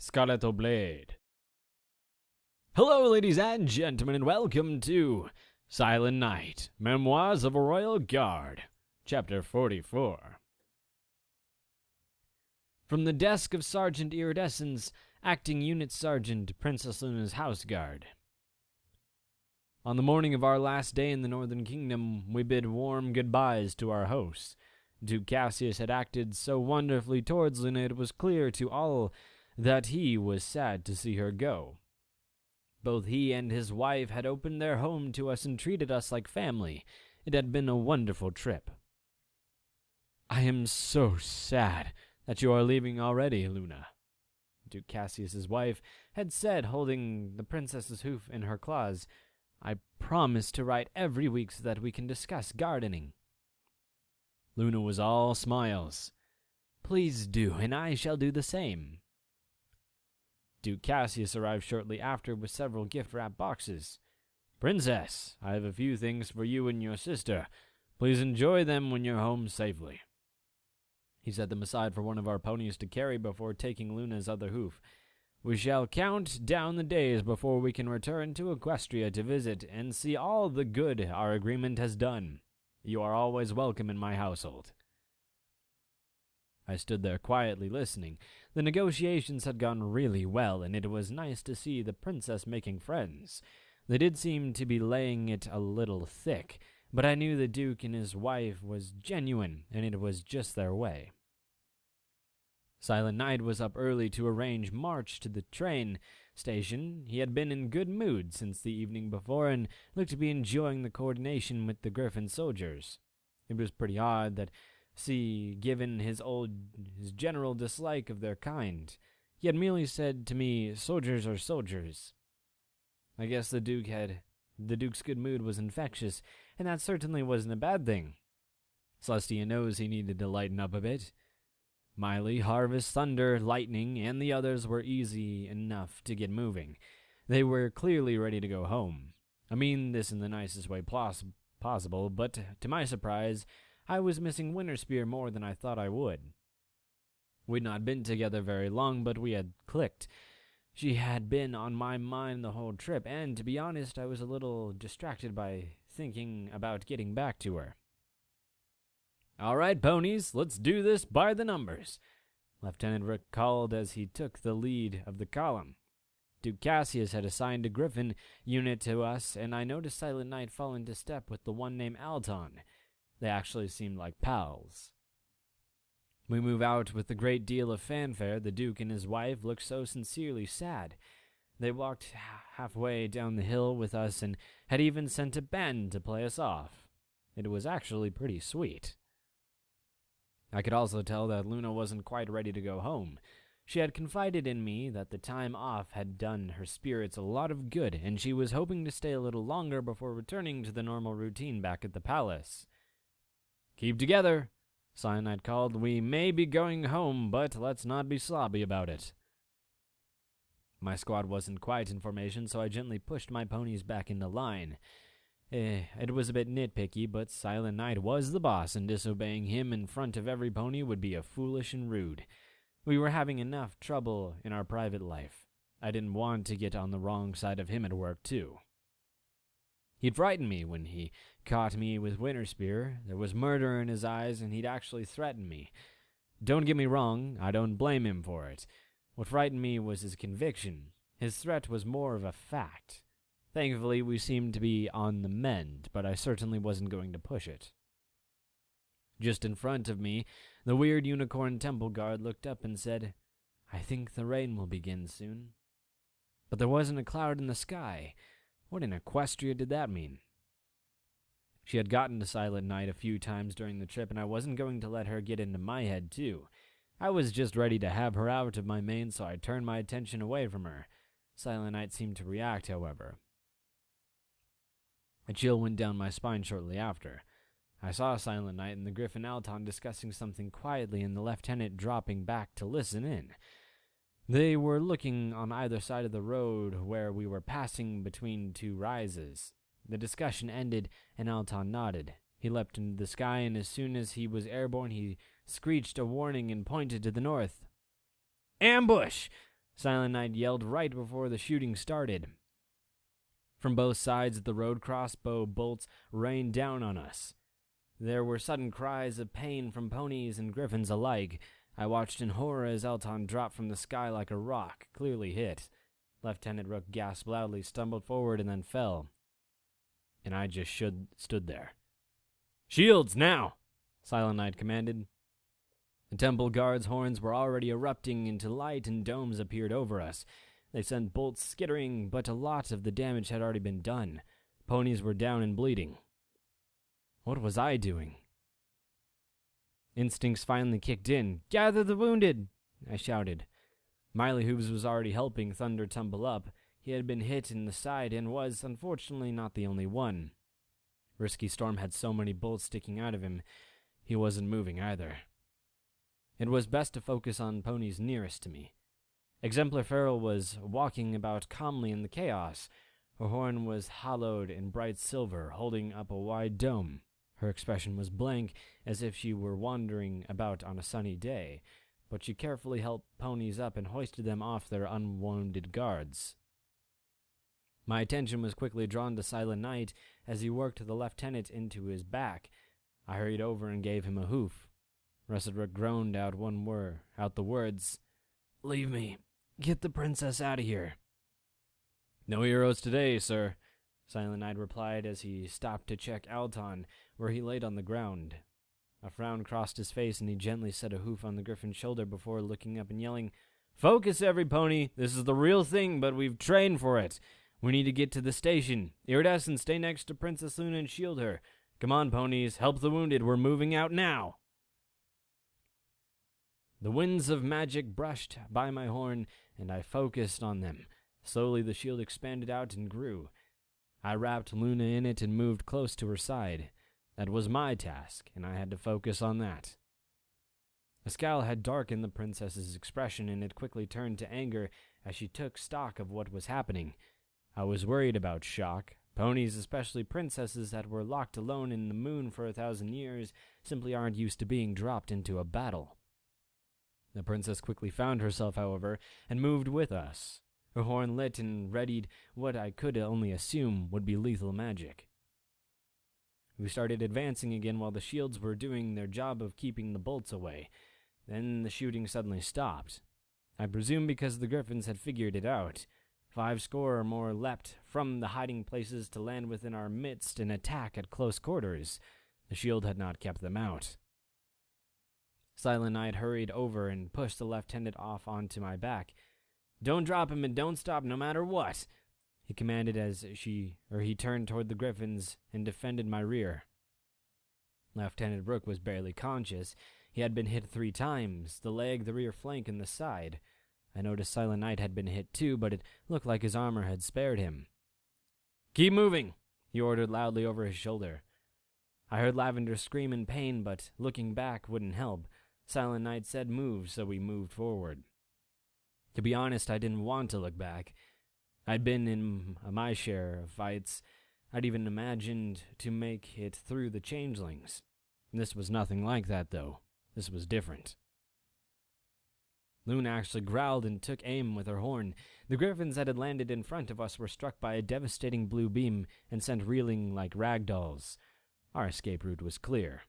Scarlett Blade. Hello, ladies and gentlemen, and welcome to Silent Night, Memoirs of a Royal Guard, Chapter 44. From the desk of Sergeant Iridescence, Acting Unit Sergeant, Princess Luna's House Guard. On the morning of our last day in the Northern Kingdom, we bid warm goodbyes to our hosts. Duke Cassius had acted so wonderfully towards Luna, it was clear to all that he was sad to see her go. Both he and his wife had opened their home to us and treated us like family. It had been a wonderful trip. "I am so sad that you are leaving already, Luna," Duke Cassius's wife had said, holding the princess's hoof in her claws. "I promise to write every week so that we can discuss gardening." Luna was all smiles. "Please do, and I shall do the same." Duke Cassius arrived shortly after with several gift-wrap boxes. "Princess, I have a few things for you and your sister. Please enjoy them when you're home safely." He set them aside for one of our ponies to carry before taking Luna's other hoof. "We shall count down the days before we can return to Equestria to visit and see all the good our agreement has done. You are always welcome in my household." I stood there quietly listening. The negotiations had gone really well, and it was nice to see the princess making friends. They did seem to be laying it a little thick, but I knew the Duke and his wife was genuine, and it was just their way. Silent Night was up early to arrange march to the train station. He had been in good mood since the evening before, and looked to be enjoying the coordination with the Griffin soldiers. It was pretty odd that given his general dislike of their kind, he had merely said to me, "Soldiers are soldiers." I guess the Duke's good mood was infectious, and that certainly wasn't a bad thing. Celestia knows he needed to lighten up a bit. Miley, Harvest, Thunder, Lightning, and the others were easy enough to get moving. They were clearly ready to go home. I mean this in the nicest way possible, but to my surprise, I was missing Winterspear more than I thought I would. We'd not been together very long, but we had clicked. She had been on my mind the whole trip, and to be honest, I was a little distracted by thinking about getting back to her. "All right, ponies, let's do this by the numbers," Lieutenant Rick called as he took the lead of the column. Duke Cassius had assigned a Griffin unit to us, and I noticed Silent Night fall into step with the one named Alton. They actually seemed like pals. We move out with a great deal of fanfare. The Duke and his wife looked so sincerely sad. They walked halfway down the hill with us and had even sent a band to play us off. It was actually pretty sweet. I could also tell that Luna wasn't quite ready to go home. She had confided in me that the time off had done her spirits a lot of good, and she was hoping to stay a little longer before returning to the normal routine back at the palace. "Keep together," Cyanide called. "We may be going home, but let's not be sloppy about it." My squad wasn't quite in formation, so I gently pushed my ponies back into line. It was a bit nitpicky, but Silent Night was the boss, and disobeying him in front of every pony would be foolish and rude. We were having enough trouble in our private life. I didn't want to get on the wrong side of him at work, too. He'd frightened me when he caught me with Winterspear. There was murder in his eyes, and he'd actually threatened me. Don't get me wrong, I don't blame him for it. What frightened me was his conviction. His threat was more of a fact. Thankfully, we seemed to be on the mend, but I certainly wasn't going to push it. Just in front of me, the weird unicorn temple guard looked up and said, "I think the rain will begin soon." But there wasn't a cloud in the sky. What in Equestria did that mean? She had gotten to Silent Night a few times during the trip, and I wasn't going to let her get into my head, too. I was just ready to have her out of my mane, so I turned my attention away from her. Silent Night seemed to react, however. A chill went down my spine shortly after. I saw Silent Night and the Griffin Alton discussing something quietly, and the lieutenant dropping back to listen in. They were looking on either side of the road where we were passing between two rises. The discussion ended, and Alton nodded. He leapt into the sky, and as soon as he was airborne, he screeched a warning and pointed to the north. "Ambush!" Silent Night yelled right before the shooting started. From both sides of the road, crossbow bolts rained down on us. There were sudden cries of pain from ponies and griffins alike. I watched in horror as Elton dropped from the sky like a rock, clearly hit. Lieutenant Rook gasped loudly, stumbled forward, and then fell. And I just stood there. "Shields, now!" Silent Night commanded. The temple guards' horns were already erupting into light, and domes appeared over us. They sent bolts skittering, but a lot of the damage had already been done. Ponies were down and bleeding. What was I doing? Instincts finally kicked in. "Gather the wounded!" I shouted. Miley Hooves was already helping Thunder tumble up. He had been hit in the side and was, unfortunately, not the only one. Risky Storm had so many bolts sticking out of him, he wasn't moving either. It was best to focus on ponies nearest to me. Exemplar Feral was walking about calmly in the chaos. Her horn was hollowed in bright silver, holding up a wide dome. Her expression was blank, as if she were wandering about on a sunny day, but she carefully helped ponies up and hoisted them off their unwounded guards. My attention was quickly drawn to Silent Night as he worked the lieutenant into his back. I hurried over and gave him a hoof. Russet Rook groaned out the words, "Leave me. Get the princess out of here." "No heroes today, sir," Silent Night replied as he stopped to check Alton, where he laid on the ground. A frown crossed his face, and he gently set a hoof on the griffin's shoulder before looking up and yelling, "Focus, every pony! This is the real thing, but we've trained for it. We need to get to the station. Iridescent, stay next to Princess Luna and shield her. Come on, ponies, help the wounded. We're moving out now." The winds of magic brushed by my horn, and I focused on them. Slowly the shield expanded out and grew. I wrapped Luna in it and moved close to her side. That was my task, and I had to focus on that. A scowl had darkened the princess's expression, and it quickly turned to anger as she took stock of what was happening. I was worried about shock. Ponies, especially princesses that were locked alone in the moon for 1,000 years, simply aren't used to being dropped into a battle. The princess quickly found herself, however, and moved with us. Her horn lit and readied what I could only assume would be lethal magic. We started advancing again while the shields were doing their job of keeping the bolts away. Then the shooting suddenly stopped. I presume because the griffins had figured it out. 50 or more leapt from the hiding places to land within our midst and attack at close quarters. The shield had not kept them out. Silent Night hurried over and pushed the lieutenant off onto my back. "Don't drop him and don't stop no matter what," he commanded as he turned toward the griffins and defended my rear. Lieutenant Rook was barely conscious. He had been hit 3 times, the leg, the rear flank, and the side. I noticed Silent Night had been hit too, but it looked like his armor had spared him. "Keep moving," he ordered loudly over his shoulder. I heard Lavender scream in pain, but looking back wouldn't help. Silent Night said move, so we moved forward. To be honest, I didn't want to look back. I'd been in my share of fights. I'd even imagined to make it through the changelings. This was nothing like that, though. This was different. Luna actually growled and took aim with her horn. The griffins that had landed in front of us were struck by a devastating blue beam and sent reeling like rag dolls. Our escape route was clear.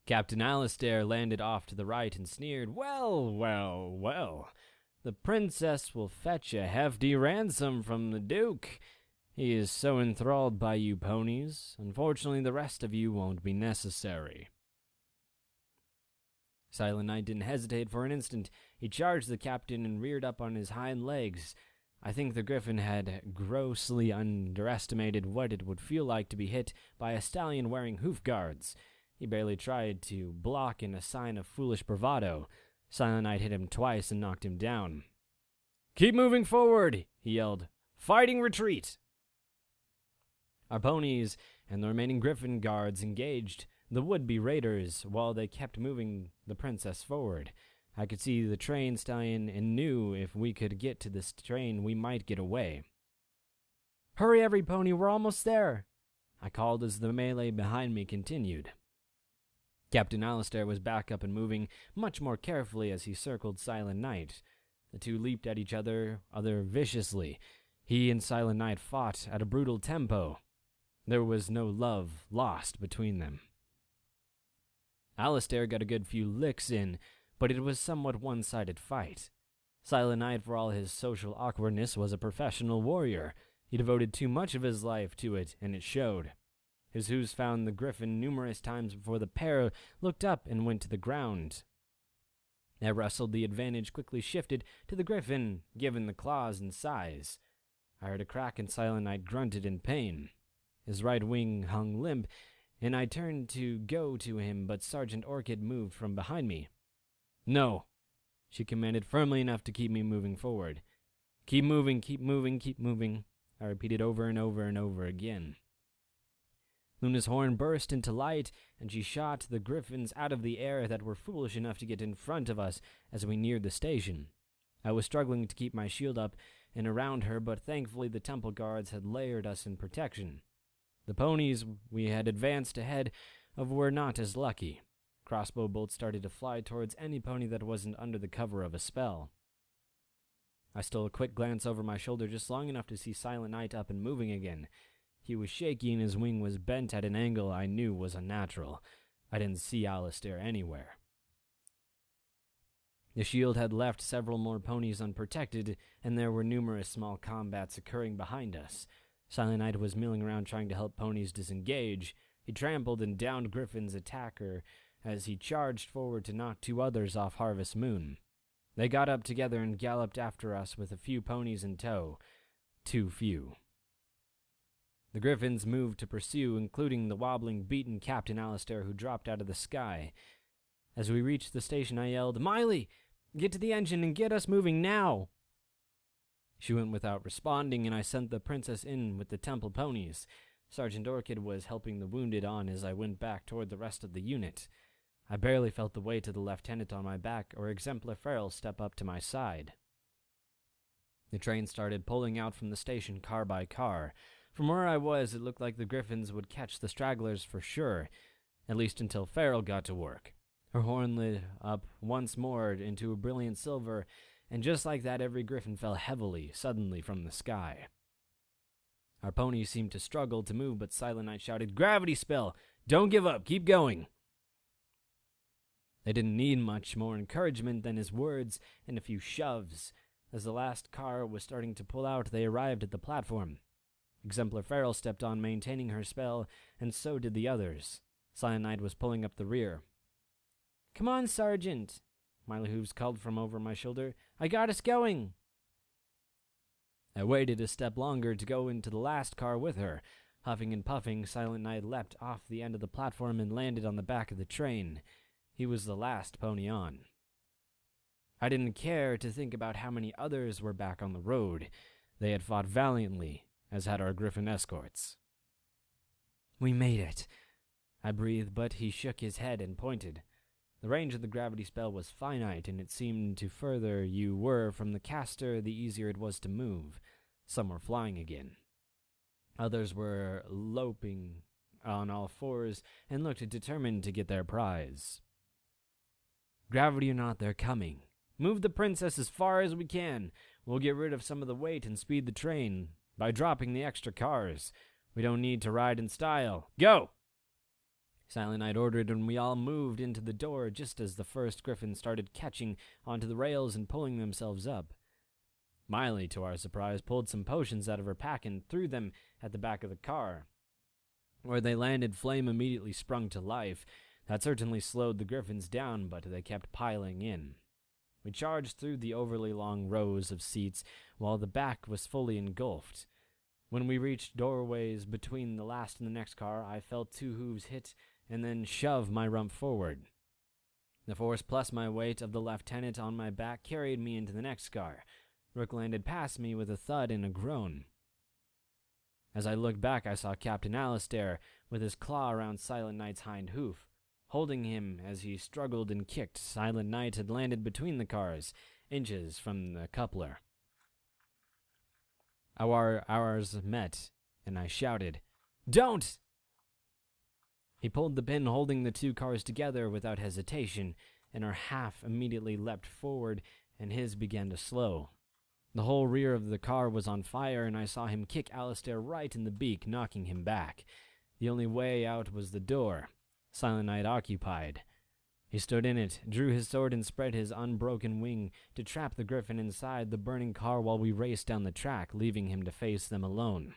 Captain Alistair landed off to the right and sneered, "Well, well, well. The princess will fetch a hefty ransom from the Duke. He is so enthralled by you ponies. Unfortunately, the rest of you won't be necessary." Silent Night didn't hesitate for an instant. He charged the captain and reared up on his hind legs. I think the griffin had grossly underestimated what it would feel like to be hit by a stallion wearing hoof guards. He barely tried to block in a sign of foolish bravado. Silent Night hit him twice and knocked him down. "Keep moving forward," he yelled. "Fighting retreat." Our ponies and the remaining griffin guards engaged the would-be raiders while they kept moving the princess forward. I could see the train stallion and knew if we could get to this train, we might get away. "Hurry, every pony, we're almost there," I called as the melee behind me continued. Captain Alistair was back up and moving much more carefully as he circled Silent Night. The two leaped at each other viciously. He and Silent Night fought at a brutal tempo. There was no love lost between them. Alistair got a good few licks in, but it was somewhat one-sided fight. Silent Night, for all his social awkwardness, was a professional warrior. He devoted too much of his life to it, and it showed. His hooves found the griffin numerous times before the pair looked up and went to the ground. At wrestled, the advantage quickly shifted to the griffin, given the claws and size. I heard a crack and Silent Night grunted in pain. His right wing hung limp, and I turned to go to him, but Sergeant Orchid moved from behind me. "No," she commanded firmly enough to keep me moving forward. "Keep moving, keep moving, keep moving," I repeated over and over and over again. Luna's horn burst into light, and she shot the griffins out of the air that were foolish enough to get in front of us as we neared the station. I was struggling to keep my shield up and around her, but thankfully the temple guards had layered us in protection. The ponies we had advanced ahead of were not as lucky. Crossbow bolts started to fly towards any pony that wasn't under the cover of a spell. I stole a quick glance over my shoulder just long enough to see Silent Night up and moving again. He was shaky and his wing was bent at an angle I knew was unnatural. I didn't see Alistair anywhere. The shield had left several more ponies unprotected, and there were numerous small combats occurring behind us. Silent Night was milling around trying to help ponies disengage. He trampled and downed Griffin's attacker as he charged forward to knock two others off Harvest Moon. They got up together and galloped after us with a few ponies in tow. Too few. The Griffins moved to pursue, including the wobbling, beaten Captain Alistair, who dropped out of the sky. As we reached the station, I yelled, "Miley, get to the engine and get us moving now!" She went without responding, and I sent the princess in with the temple ponies. Sergeant Orchid was helping the wounded on as I went back toward the rest of the unit. I barely felt the weight of the lieutenant on my back or Exemplar Farrell step up to my side. The train started pulling out from the station car by car. From where I was, it looked like the Griffins would catch the stragglers for sure, at least until Farrell got to work. Her horn lit up once more into a brilliant silver, and just like that, every Griffin fell heavily, suddenly from the sky. Our ponies seemed to struggle to move, but Silent Night shouted, "Gravity spell! Don't give up! Keep going!" They didn't need much more encouragement than his words and a few shoves. As the last car was starting to pull out, they arrived at the platform. Exemplar Farrell stepped on, maintaining her spell, and so did the others. Silent Night was pulling up the rear. "Come on, Sergeant," Miley Hooves called from over my shoulder. "I got us going." I waited a step longer to go into the last car with her. Huffing and puffing, Silent Night leapt off the end of the platform and landed on the back of the train. He was the last pony on. I didn't care to think about how many others were back on the road. They had fought valiantly, as had our Griffin escorts. "We made it," I breathed, but he shook his head and pointed. The range of the gravity spell was finite, and it seemed the further you were from the caster, the easier it was to move. Some were flying again. Others were loping on all fours and looked determined to get their prize. "Gravity or not, they're coming. Move the princess as far as we can. We'll get rid of some of the weight and speed the train by dropping the extra cars. We don't need to ride in style. Go!" Silent Night ordered, and we all moved into the door just as the first Griffin started catching onto the rails and pulling themselves up. Miley, to our surprise, pulled some potions out of her pack and threw them at the back of the car. Where they landed, flame immediately sprung to life. That certainly slowed the Griffins down, but they kept piling in. We charged through the overly long rows of seats while the back was fully engulfed. When we reached doorways between the last and the next car, I felt two hooves hit and then shove my rump forward. The force plus my weight of the lieutenant on my back carried me into the next car. Rook landed past me with a thud and a groan. As I looked back, I saw Captain Alistair with his claw around Silent Night's hind hoof. Holding him as he struggled and kicked, Silent Night had landed between the cars, inches from the coupler. Our ours met, and I shouted, "Don't!" He pulled the pin holding the two cars together without hesitation, and our half immediately leapt forward and his began to slow. The whole rear of the car was on fire, and I saw him kick Alistair right in the beak, knocking him back. The only way out was the door, Silent Night occupied. He stood in it, drew his sword, and spread his unbroken wing to trap the griffin inside the burning car while we raced down the track, leaving him to face them alone.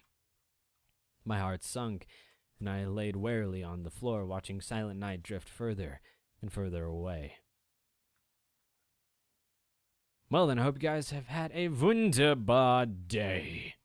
My heart sunk, and I laid wearily on the floor, watching Silent Night drift further and further away. Well then, I hope you guys have had a wunderbar day.